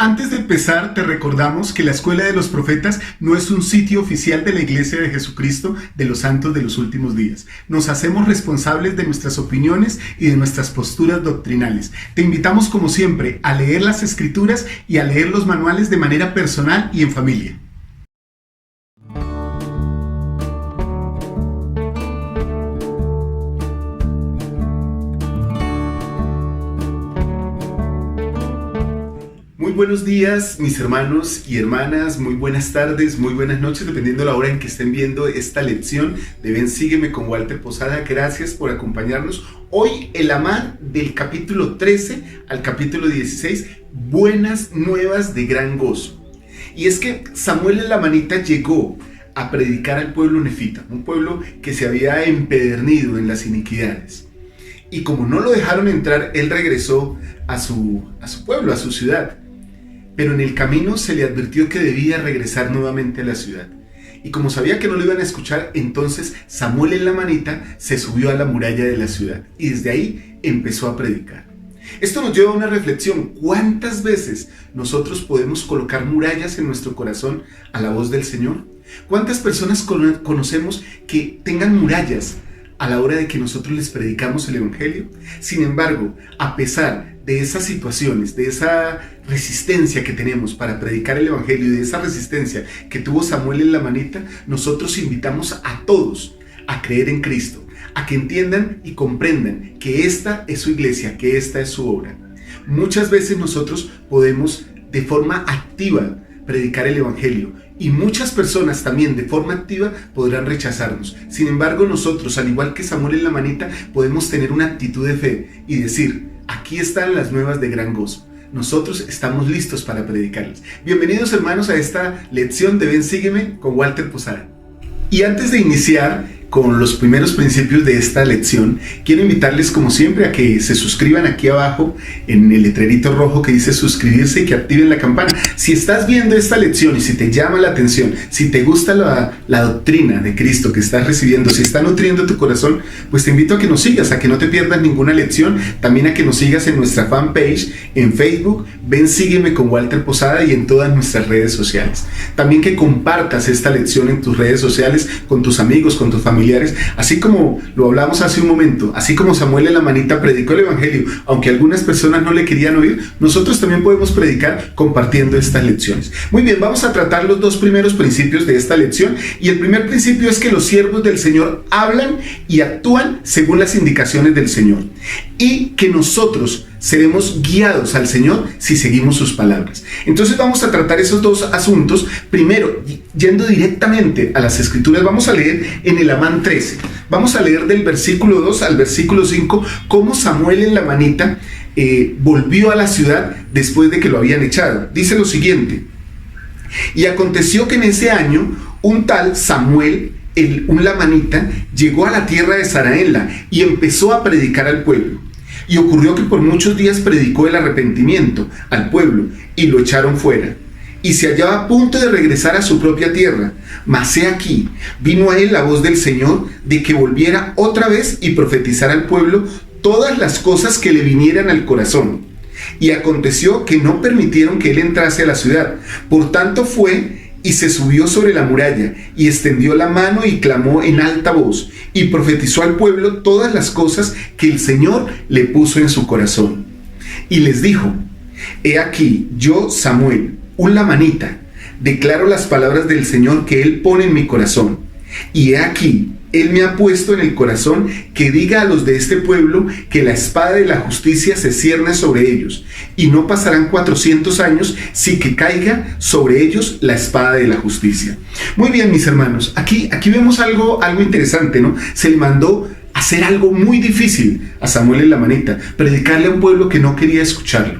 Antes de empezar, te recordamos que la Escuela de los Profetas no es un sitio oficial de la Iglesia de Jesucristo de los Santos de los Últimos Días. Nos hacemos responsables de nuestras opiniones y de nuestras posturas doctrinales. Te invitamos, como siempre, a leer las Escrituras y a leer los manuales de manera personal y en familia. Muy buenos días, mis hermanos y hermanas, muy buenas tardes, muy buenas noches, dependiendo de la hora en que estén viendo esta lección de Ven Sígueme con Walter Posada. Gracias por acompañarnos. Hoy el amar del capítulo 13 al capítulo 16, buenas nuevas de gran gozo. Y es que Samuel el Amanita llegó a predicar al pueblo nefita, un pueblo que se había empedernido en las iniquidades. Y como no lo dejaron entrar, él regresó a su pueblo, a su ciudad. Pero en el camino se le advirtió que debía regresar nuevamente a la ciudad. Y como sabía que no lo iban a escuchar, entonces Samuel el Amanita se subió a la muralla de la ciudad y desde ahí empezó a predicar. Esto nos lleva a una reflexión. ¿Cuántas veces nosotros podemos colocar murallas en nuestro corazón a la voz del Señor? ¿Cuántas personas conocemos que tengan murallas a la hora de que nosotros les predicamos el Evangelio? Sin embargo, a pesar de esas situaciones, de esa resistencia que tenemos para predicar el Evangelio y de esa resistencia que tuvo Samuel el Amanita, nosotros invitamos a todos a creer en Cristo, a que entiendan y comprendan que esta es su iglesia, que esta es su obra. Muchas veces nosotros podemos de forma activa predicar el Evangelio y muchas personas también de forma activa podrán rechazarnos. Sin embargo, nosotros, al igual que Samuel el Amanita, podemos tener una actitud de fe y decir: aquí están las nuevas de gran gozo. Nosotros estamos listos para predicarles. Bienvenidos, hermanos, a esta lección de Ven Sígueme con Walter Posada. Y antes de iniciar con los primeros principios de esta lección, quiero invitarles, como siempre, a que se suscriban aquí abajo en el letrerito rojo que dice suscribirse y que activen la campana. Si estás viendo esta lección y si te llama la atención, si te gusta la doctrina de Cristo que estás recibiendo, si está nutriendo tu corazón, pues te invito a que nos sigas, a que no te pierdas ninguna lección, también a que nos sigas en nuestra fanpage en Facebook, Ven Sígueme con Walter Posada, y en todas nuestras redes sociales. También que compartas esta lección en tus redes sociales con tus amigos, con tus familiares, así como lo hablamos hace un momento, así como Samuel el Amanita predicó el Evangelio, aunque algunas personas no le querían oír, nosotros también podemos predicar compartiendo estas lecciones. Muy bien, vamos a tratar los dos primeros principios de esta lección, y el primer principio es que los siervos del Señor hablan y actúan según las indicaciones del Señor, y que nosotros seremos guiados al Señor si seguimos sus palabras. Entonces vamos a tratar esos dos asuntos. Primero, yendo directamente a las Escrituras, vamos a leer en el Amán 13. Vamos a leer del versículo 2 al versículo 5 cómo Samuel el Amanita volvió a la ciudad después de que lo habían echado. Dice lo siguiente: y aconteció que en ese año un tal Samuel, un lamanita, llegó a la tierra de Zaraenla y empezó a predicar al pueblo. Y ocurrió que por muchos días predicó el arrepentimiento al pueblo y lo echaron fuera. Y se hallaba a punto de regresar a su propia tierra. Mas he aquí, vino a él la voz del Señor de que volviera otra vez y profetizara al pueblo todas las cosas que le vinieran al corazón. Y aconteció que no permitieron que él entrase a la ciudad. Por tanto fue y se subió sobre la muralla, y extendió la mano y clamó en alta voz, y profetizó al pueblo todas las cosas que el Señor le puso en su corazón. Y les dijo: he aquí, yo, Samuel, un lamanita, declaro las palabras del Señor que Él pone en mi corazón. Y he aquí, Él me ha puesto en el corazón que diga a los de este pueblo que la espada de la justicia se cierne sobre ellos, y no pasarán 400 años sin que caiga sobre ellos la espada de la justicia. Muy bien, mis hermanos, aquí vemos algo interesante, ¿no? Se le mandó hacer algo muy difícil a Samuel el Amanita, predicarle a un pueblo que no quería escucharlo.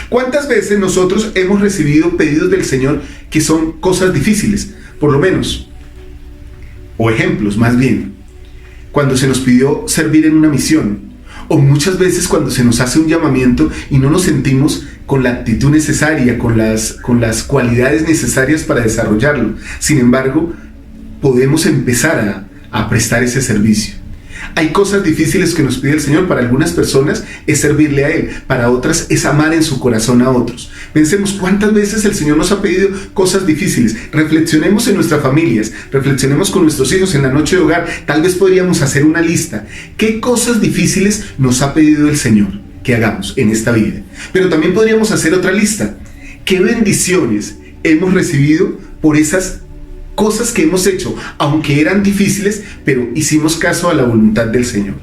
¿Cuántas veces nosotros hemos recibido pedidos del Señor que son cosas difíciles? Por lo menos, o ejemplos más bien, cuando se nos pidió servir en una misión, o muchas veces cuando se nos hace un llamamiento y no nos sentimos con la actitud necesaria, con las cualidades necesarias para desarrollarlo. Sin embargo, podemos empezar a prestar ese servicio. Hay cosas difíciles que nos pide el Señor. Para algunas personas es servirle a Él, para otras es amar en su corazón a otros. Pensemos cuántas veces el Señor nos ha pedido cosas difíciles. Reflexionemos en nuestras familias, reflexionemos con nuestros hijos en la noche de hogar. Tal vez podríamos hacer una lista. ¿Qué cosas difíciles nos ha pedido el Señor que hagamos en esta vida? Pero también podríamos hacer otra lista. ¿Qué bendiciones hemos recibido por esas cosas que hemos hecho, aunque eran difíciles, pero hicimos caso a la voluntad del Señor?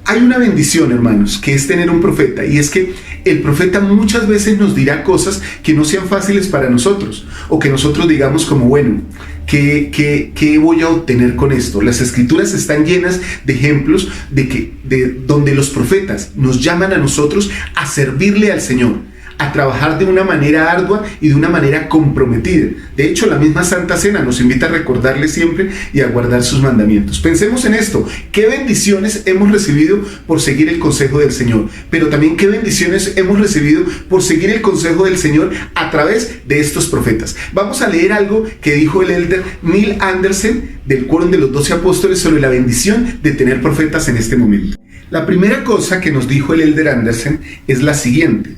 Hay una bendición, hermanos, que es tener un profeta, y es que el profeta muchas veces nos dirá cosas que no sean fáciles para nosotros, o que nosotros digamos como, bueno, ¿qué voy a obtener con esto? Las escrituras están llenas de ejemplos de donde los profetas nos llaman a nosotros a servirle al Señor, a trabajar de una manera ardua y de una manera comprometida. De hecho, la misma Santa Cena nos invita a recordarle siempre y a guardar sus mandamientos. Pensemos en esto. ¿Qué bendiciones hemos recibido por seguir el consejo del Señor? Pero también qué bendiciones hemos recibido por seguir el consejo del Señor a través de estos profetas. Vamos a leer algo que dijo el elder Neil Andersen del Quórum de los 12 Apóstoles sobre la bendición de tener profetas en este momento. La primera cosa que nos dijo el elder Andersen es la siguiente: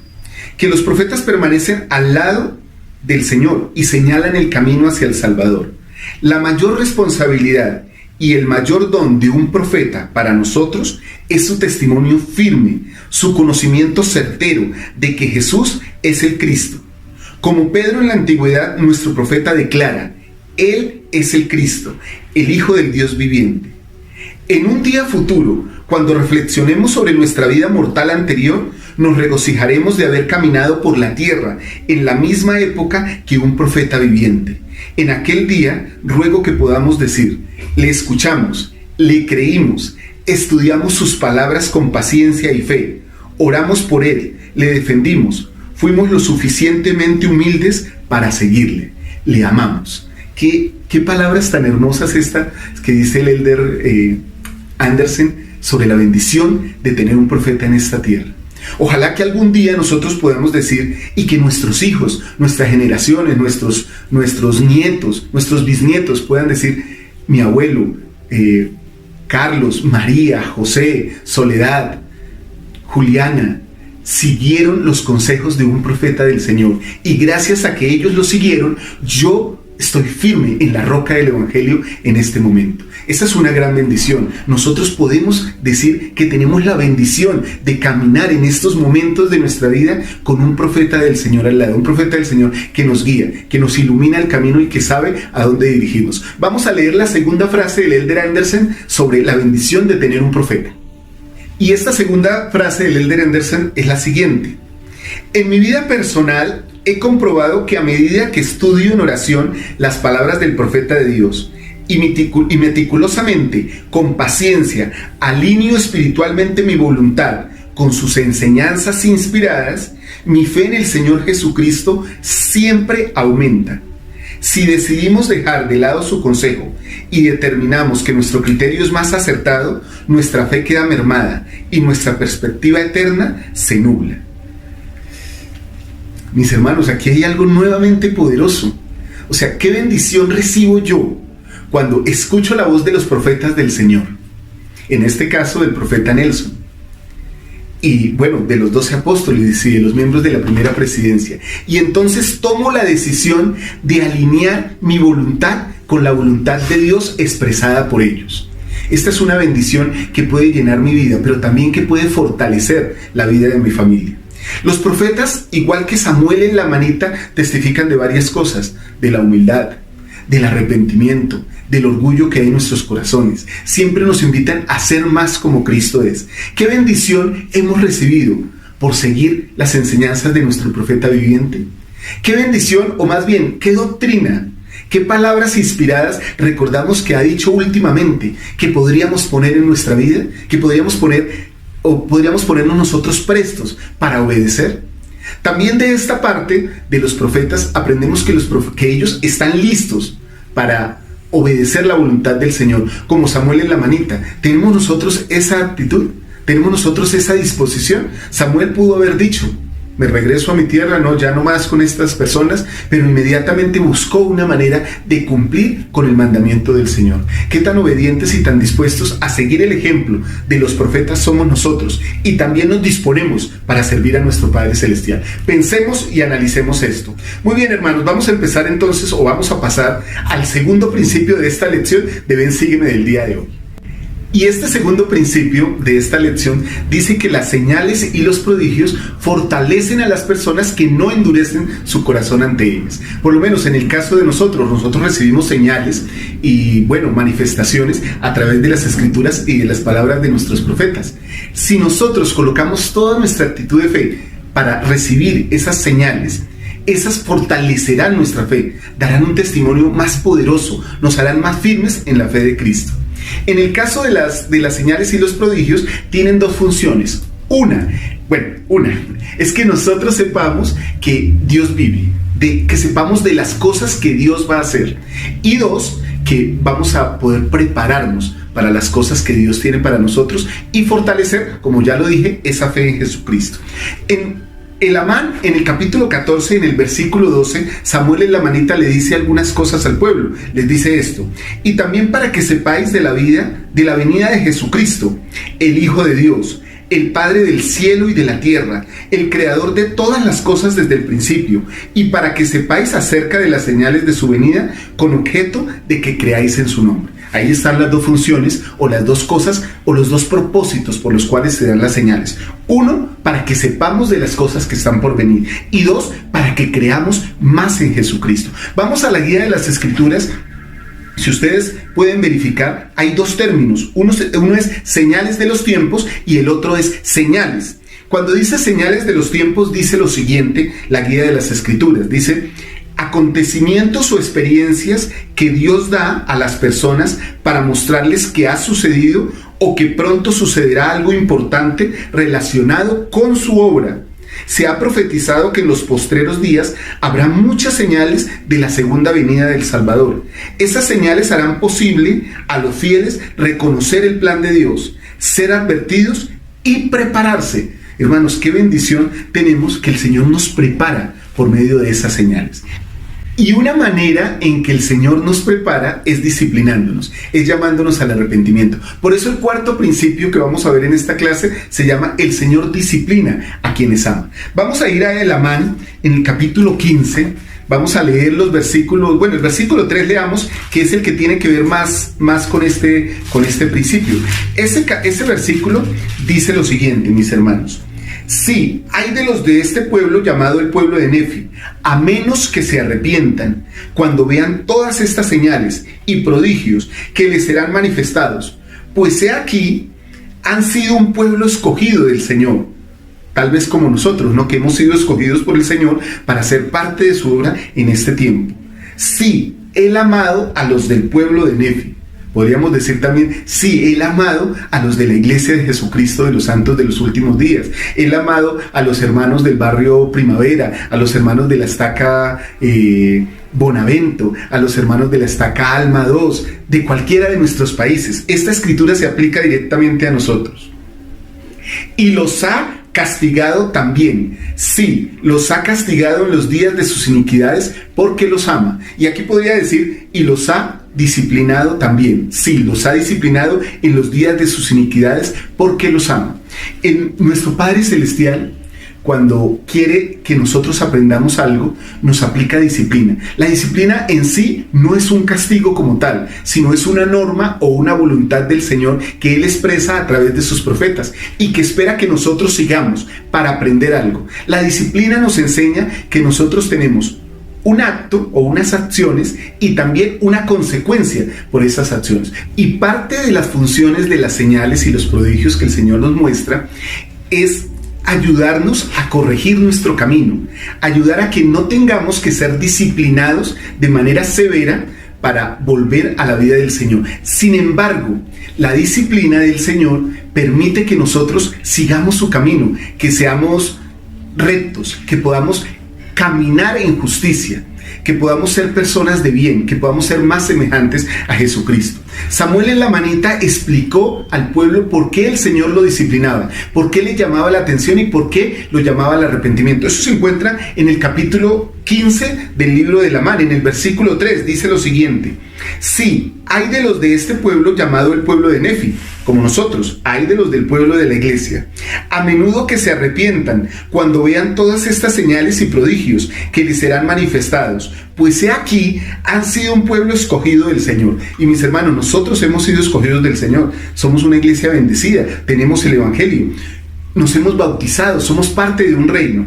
que los profetas permanecen al lado del Señor y señalan el camino hacia el Salvador. La mayor responsabilidad y el mayor don de un profeta para nosotros es su testimonio firme, su conocimiento certero de que Jesús es el Cristo. Como Pedro en la antigüedad, nuestro profeta declara: Él es el Cristo, el Hijo del Dios viviente. En un día futuro, cuando reflexionemos sobre nuestra vida mortal anterior, nos regocijaremos de haber caminado por la tierra en la misma época que un profeta viviente. En aquel día, ruego que podamos decir: le escuchamos, le creímos, estudiamos sus palabras con paciencia y fe, oramos por él, le defendimos, fuimos lo suficientemente humildes para seguirle, le amamos. ¿Qué palabras tan hermosas estas que dice el elder Andersen sobre la bendición de tener un profeta en esta tierra? Ojalá que algún día nosotros podamos decir, y que nuestros hijos, nuestras generaciones, nuestros nietos, nuestros bisnietos puedan decir: mi abuelo, Carlos, María, José, Soledad, Juliana, siguieron los consejos de un profeta del Señor, y gracias a que ellos lo siguieron, yo estoy firme en la roca del Evangelio en este momento. Esa es una gran bendición. Nosotros podemos decir que tenemos la bendición de caminar en estos momentos de nuestra vida con un profeta del Señor al lado, un profeta del Señor que nos guía, que nos ilumina el camino y que sabe a dónde dirigirnos. Vamos a leer la segunda frase del elder Andersen sobre la bendición de tener un profeta. Y esta segunda frase del elder Andersen es la siguiente: en mi vida personal he comprobado que a medida que estudio en oración las palabras del profeta de Dios y meticulosamente, con paciencia, alineo espiritualmente mi voluntad con sus enseñanzas inspiradas, mi fe en el Señor Jesucristo siempre aumenta. Si decidimos dejar de lado su consejo y determinamos que nuestro criterio es más acertado, nuestra fe queda mermada y nuestra perspectiva eterna se nubla. Mis hermanos, aquí hay algo nuevamente poderoso. O sea, ¿qué bendición recibo yo cuando escucho la voz de los profetas del Señor? En este caso, del profeta Nelson. Y bueno, de los 12 apóstoles y de los miembros de la primera presidencia. Y entonces tomo la decisión de alinear mi voluntad con la voluntad de Dios expresada por ellos. Esta es una bendición que puede llenar mi vida, pero también que puede fortalecer la vida de mi familia. Los profetas, igual que Samuel en la manita, testifican de varias cosas: de la humildad, del arrepentimiento, del orgullo que hay en nuestros corazones. Siempre nos invitan a ser más como Cristo es. ¿Qué bendición hemos recibido por seguir las enseñanzas de nuestro profeta viviente? ¿Qué bendición, o más bien, qué doctrina, qué palabras inspiradas recordamos que ha dicho últimamente que podríamos poner en nuestra vida, que podríamos ponernos nosotros prestos para obedecer? También de esta parte de los profetas aprendemos que ellos están listos para obedecer la voluntad del Señor, como Samuel en la manita. ¿Tenemos nosotros esa actitud? ¿Tenemos nosotros esa disposición? Samuel pudo haber dicho: me regreso a mi tierra, no, ya no más con estas personas, pero inmediatamente buscó una manera de cumplir con el mandamiento del Señor. Qué tan obedientes y tan dispuestos a seguir el ejemplo de los profetas somos nosotros, y también nos disponemos para servir a nuestro Padre Celestial. Pensemos y analicemos esto. Muy bien, hermanos, vamos a empezar entonces, o vamos a pasar al segundo principio de esta lección de Ven, sígueme del día de hoy. Y este segundo principio de esta lección dice que las señales y los prodigios fortalecen a las personas que no endurecen su corazón ante ellas. Por lo menos en el caso de nosotros recibimos señales y, manifestaciones a través de las escrituras y de las palabras de nuestros profetas. Si nosotros colocamos toda nuestra actitud de fe para recibir esas señales, esas fortalecerán nuestra fe, darán un testimonio más poderoso, nos harán más firmes en la fe de Cristo. En el caso de las señales y los prodigios, tienen dos funciones. Una es que nosotros sepamos que Dios vive, que sepamos de las cosas que Dios va a hacer. Y dos, que vamos a poder prepararnos para las cosas que Dios tiene para nosotros y fortalecer, como ya lo dije, esa fe en Jesucristo. El Amán, en el capítulo 14, en el versículo 12, Samuel en la manita le dice algunas cosas al pueblo. Les dice esto: y también para que sepáis de la venida de Jesucristo, el Hijo de Dios, el Padre del cielo y de la tierra, el Creador de todas las cosas desde el principio, y para que sepáis acerca de las señales de su venida, con objeto de que creáis en su nombre. Ahí están las dos funciones, o las dos cosas, o los dos propósitos por los cuales se dan las señales. Uno, para que sepamos de las cosas que están por venir. Y dos, para que creamos más en Jesucristo. Vamos a la guía de las Escrituras. Si ustedes pueden verificar, hay dos términos. Uno es señales de los tiempos y el otro es señales. Cuando dice señales de los tiempos, dice lo siguiente, la guía de las Escrituras. Dice: acontecimientos o experiencias que Dios da a las personas para mostrarles que ha sucedido o que pronto sucederá algo importante relacionado con su obra. Se ha profetizado que en los postreros días habrá muchas señales de la segunda venida del Salvador. Esas señales harán posible a los fieles reconocer el plan de Dios, ser advertidos y prepararse. Hermanos, qué bendición tenemos que el Señor nos prepara por medio de esas señales. Y una manera en que el Señor nos prepara es disciplinándonos, es llamándonos al arrepentimiento. Por eso el cuarto principio que vamos a ver en esta clase se llama: el Señor disciplina a quienes ama. Vamos a ir a el Amán en el capítulo 15, vamos a leer los versículos, el versículo 3 leamos, que es el que tiene que ver más con este principio. Ese versículo dice lo siguiente, mis hermanos: sí, hay de los de este pueblo llamado el pueblo de Nefi, a menos que se arrepientan cuando vean todas estas señales y prodigios que les serán manifestados, pues he aquí, han sido un pueblo escogido del Señor, tal vez como nosotros, ¿no? Que hemos sido escogidos por el Señor para ser parte de su obra en este tiempo. Sí, Él ha amado a los del pueblo de Nefi. Podríamos decir también: sí, Él ha amado a los de la Iglesia de Jesucristo de los Santos de los Últimos Días. Él ha amado a los hermanos del barrio Primavera, a los hermanos de la estaca Bonavento, a los hermanos de la estaca Alma 2, de cualquiera de nuestros países. Esta escritura se aplica directamente a nosotros. Y los ha castigado también. Sí, los ha castigado en los días de sus iniquidades porque los ama. Y aquí podría decir: y los ha disciplinado también. Sí, los ha disciplinado en los días de sus iniquidades porque los ama. Nuestro Padre Celestial, cuando quiere que nosotros aprendamos algo, nos aplica disciplina. La disciplina en sí no es un castigo como tal, sino es una norma o una voluntad del Señor que Él expresa a través de sus profetas y que espera que nosotros sigamos para aprender algo. La disciplina nos enseña que nosotros tenemos un acto o unas acciones y también una consecuencia por esas acciones. Y parte de las funciones de las señales y los prodigios que el Señor nos muestra es ayudarnos a corregir nuestro camino, ayudar a que no tengamos que ser disciplinados de manera severa para volver a la vida del Señor. Sin embargo, la disciplina del Señor permite que nosotros sigamos su camino, que seamos rectos, que podamos caminar en justicia, que podamos ser personas de bien, que podamos ser más semejantes a Jesucristo. Samuel en la manita explicó al pueblo por qué el Señor lo disciplinaba, por qué le llamaba la atención y por qué lo llamaba al arrepentimiento. Eso se encuentra en el capítulo 15 del libro de Lamán, en el versículo 3, dice lo siguiente: sí, hay de los de este pueblo llamado el pueblo de Nefi, como nosotros, hay de los del pueblo de la iglesia. A menudo que se arrepientan cuando vean todas estas señales y prodigios que les serán manifestados, pues he aquí, han sido un pueblo escogido del Señor. Y mis hermanos, nosotros hemos sido escogidos del Señor, somos una iglesia bendecida, tenemos el evangelio, nos hemos bautizado, somos parte de un reino.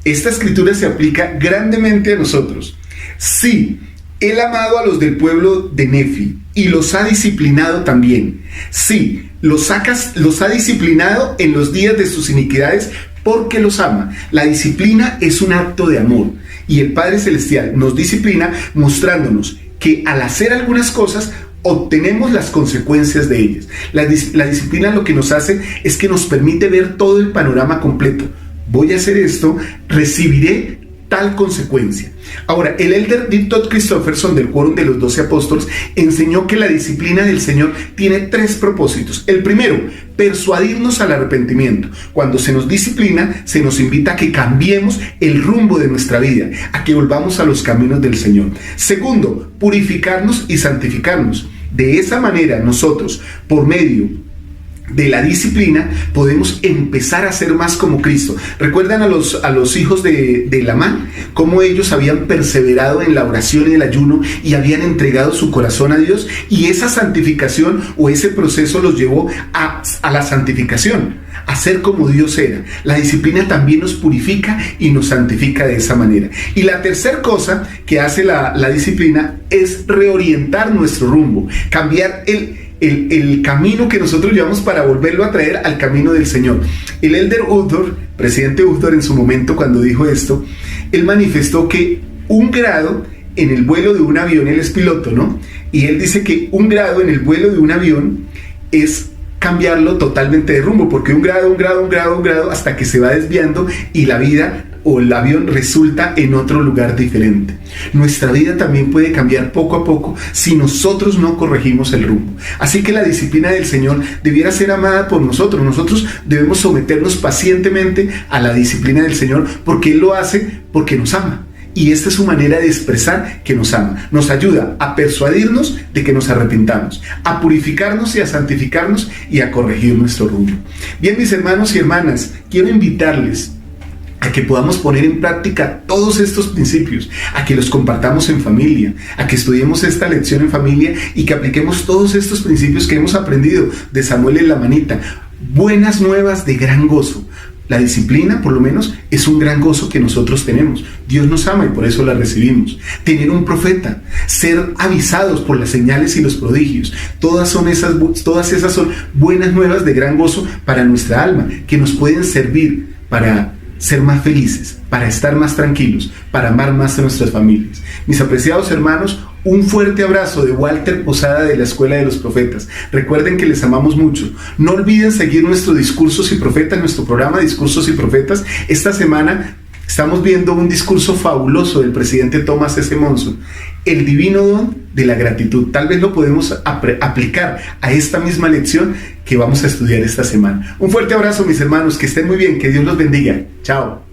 Esta escritura se aplica grandemente a nosotros. Sí, Él ha amado a los del pueblo de Nefi y los ha disciplinado también. Sí, los ha disciplinado en los días de sus iniquidades porque los ama. La disciplina es un acto de amor y el Padre Celestial nos disciplina mostrándonos que al hacer algunas cosas obtenemos las consecuencias de ellas. La disciplina lo que nos hace es que nos permite ver todo el panorama completo. Voy a hacer esto, recibiré tal consecuencia. Ahora, el elder D. Todd Christofferson del Quórum de los 12 Apóstoles enseñó que la disciplina del Señor tiene 3 propósitos. El primero, persuadirnos al arrepentimiento. Cuando se nos disciplina, se nos invita a que cambiemos el rumbo de nuestra vida, a que volvamos a los caminos del Señor. Segundo, purificarnos y santificarnos. De esa manera nosotros, por medio de la disciplina, podemos empezar a ser más como Cristo. ¿Recuerdan a los hijos de Lamán? Cómo ellos habían perseverado en la oración y el ayuno y habían entregado su corazón a Dios, y esa santificación o ese proceso los llevó a la santificación, a ser como Dios era. La disciplina también nos purifica y nos santifica de esa manera. Y la tercera cosa que hace la disciplina es reorientar nuestro rumbo, cambiar el camino que nosotros llevamos para volverlo a traer al camino del Señor. El elder Uchtdorf, presidente Uchtdorf, en su momento cuando dijo esto, él manifestó que 1 grado en el vuelo de un avión, él es piloto, ¿no? Y él dice que 1 grado en el vuelo de un avión es cambiarlo totalmente de rumbo, porque 1 grado, hasta que se va desviando y la vida o el avión resulta en otro lugar diferente. Nuestra vida también puede cambiar poco a poco si nosotros no corregimos el rumbo. Así que la disciplina del Señor debiera ser amada por nosotros. Nosotros debemos someternos pacientemente a la disciplina del Señor, porque Él lo hace porque nos ama. Y esta es su manera de expresar que nos ama. Nos ayuda a persuadirnos de que nos arrepintamos, a purificarnos y a santificarnos y a corregir nuestro rumbo. Bien, mis hermanos y hermanas, quiero invitarles a que podamos poner en práctica todos estos principios, a que los compartamos en familia, a que estudiemos esta lección en familia y que apliquemos todos estos principios que hemos aprendido de Samuel en la manita. Buenas nuevas de gran gozo. La disciplina, por lo menos, es un gran gozo que nosotros tenemos. Dios nos ama y por eso la recibimos. Tener un profeta, ser avisados por las señales y los prodigios, todas esas son buenas nuevas de gran gozo para nuestra alma, que nos pueden servir para ser más felices, para estar más tranquilos, para amar más a nuestras familias. Mis apreciados hermanos, un fuerte abrazo de Walter Posada de la Escuela de los Profetas. Recuerden que les amamos mucho. No olviden seguir nuestro Discursos y Profetas, nuestro programa Discursos y Profetas. Esta semana estamos viendo un discurso fabuloso del presidente Thomas S. Monson, el divino don de la gratitud. Tal vez lo podemos aplicar a esta misma lección que vamos a estudiar esta semana. Un fuerte abrazo, mis hermanos, que estén muy bien, que Dios los bendiga. Chao.